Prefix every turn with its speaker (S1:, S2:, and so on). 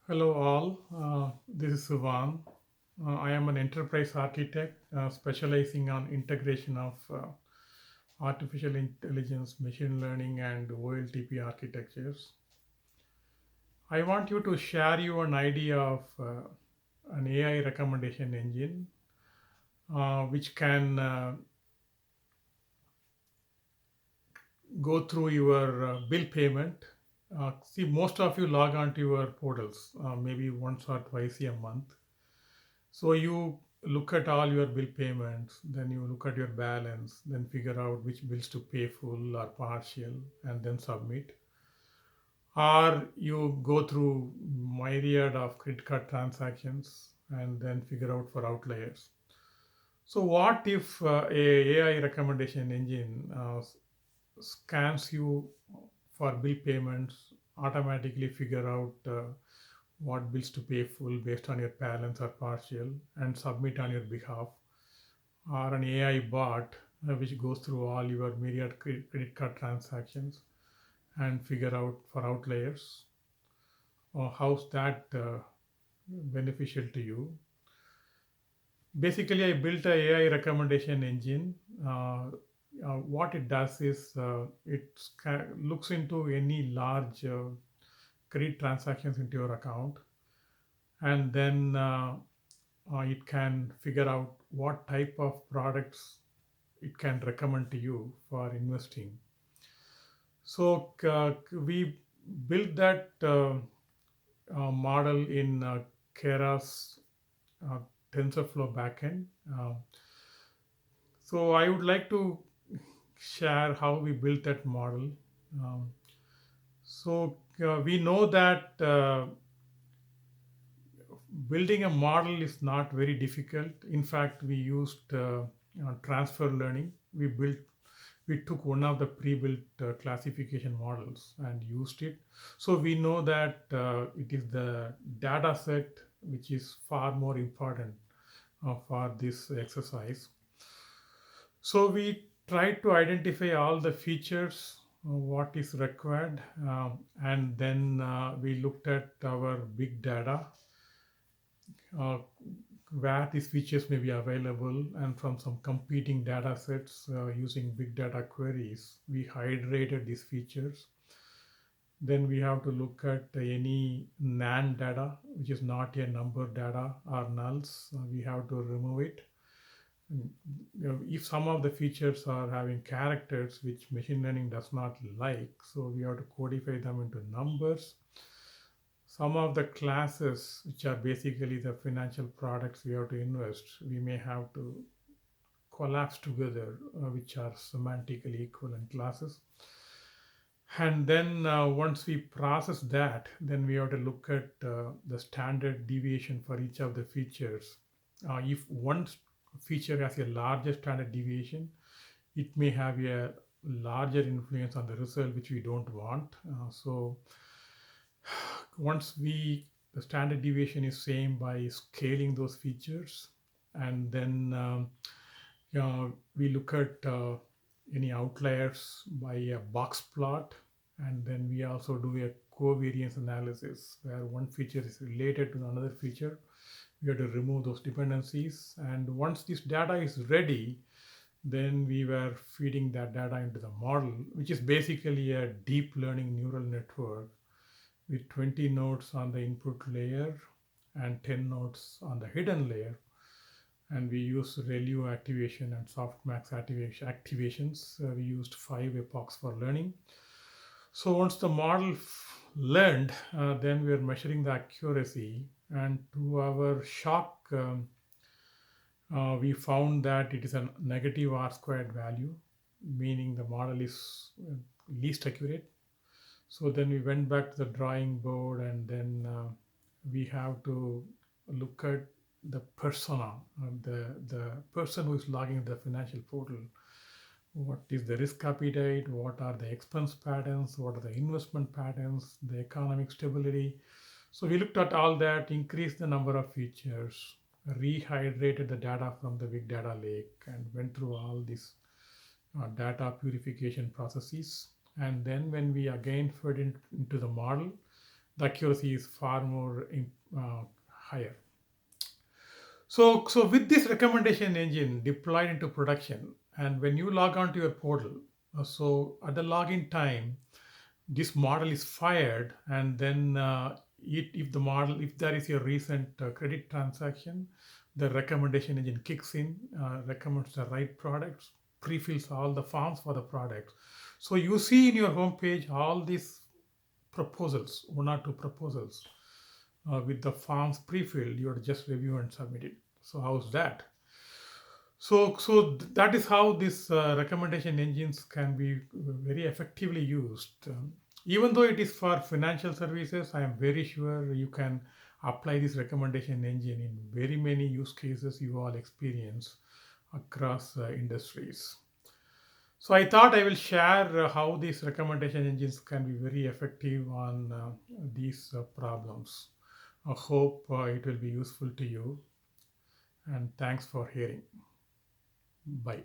S1: Hello, all. This is Suvan. I am an enterprise architect specializing on integration of artificial intelligence, machine learning, and OLTP architectures. I want you to share you an idea of an AI recommendation engine which can go through your bill payment. See, most of you log on to your portals maybe once or twice a month. So you look at all your bill payments, then you look at your balance, then figure out which bills to pay full or partial, and then submit. Or you go through myriad of credit card transactions and then figure out for outliers. So what if a AI recommendation engine scans you for bill payments, automatically figure out what bills to pay full based on your balance or partial and submit on your behalf, or an AI bot which goes through all your myriad credit card transactions and figure out for outliers, or how's that beneficial to you? Basically, I built a AI recommendation engine. What it does is looks into any large credit transactions into your account, and then it can figure out what type of products it can recommend to you for investing. So we built that model in Keras uh, TensorFlow backend. So I would like to share how we built that model. Um, so we know that building a model is not very difficult. In fact, we used transfer learning. We took one of the pre-built classification models and used it. So we know that it is the data set which is far more important for this exercise. So we tried to identify all the features, what is required, and then we looked at our big data, uh, where these features may be available, and from some competing data sets using big data queries, we hydrated these features. Then we have to look at any NaN data, which is not a number data or nulls. We have to remove it. And, if some of the features are having characters which machine learning does not like, so we have to codify them into numbers. Some of the classes, which are basically the financial products we have to invest, we may have to collapse together, which are semantically equivalent classes. And then once we process that, then we have to look at the standard deviation for each of the features. If one feature has a larger standard deviation, it may have a larger influence on the result, which we don't want. So once we the standard deviation is same by scaling those features, and then we look at any outliers by a box plot, and then we also do a covariance analysis where one feature is related to another feature. We have to remove those dependencies, and once this data is ready, then we were feeding that data into the model, which is basically a deep learning neural network with 20 nodes on the input layer and 10 nodes on the hidden layer. And we use ReLU activation and softmax activations. We used 5 epochs for learning. So once the model learned, then we are measuring the accuracy. And to our shock, we found that it is a negative R squared value, meaning the model is least accurate. So then we went back to the drawing board, and then we have to look at the persona, the person who is logging the financial portal. What is the risk appetite? What are the expense patterns? What are the investment patterns? The economic stability. So we looked at all that, increased the number of features, rehydrated the data from the big data lake, and went through all these data purification processes. And then when we again fed into the model, the accuracy is far more higher. So with this recommendation engine deployed into production, and when you log on to your portal, so at the login time, this model is fired, and then if the model, if there is a recent credit transaction, the recommendation engine kicks in, recommends the right products, pre-fills all the forms for the products. So you see in your homepage all these proposals, one or two proposals with the forms pre-filled. You are just review and submit it. So how's that? That is how these recommendation engines can be very effectively used. Even though it is for financial services, I am very sure you can apply this recommendation engine in very many use cases you all experience across industries. So I thought I will share how these recommendation engines can be very effective on these problems. I hope it will be useful to you, and thanks for hearing. Bye.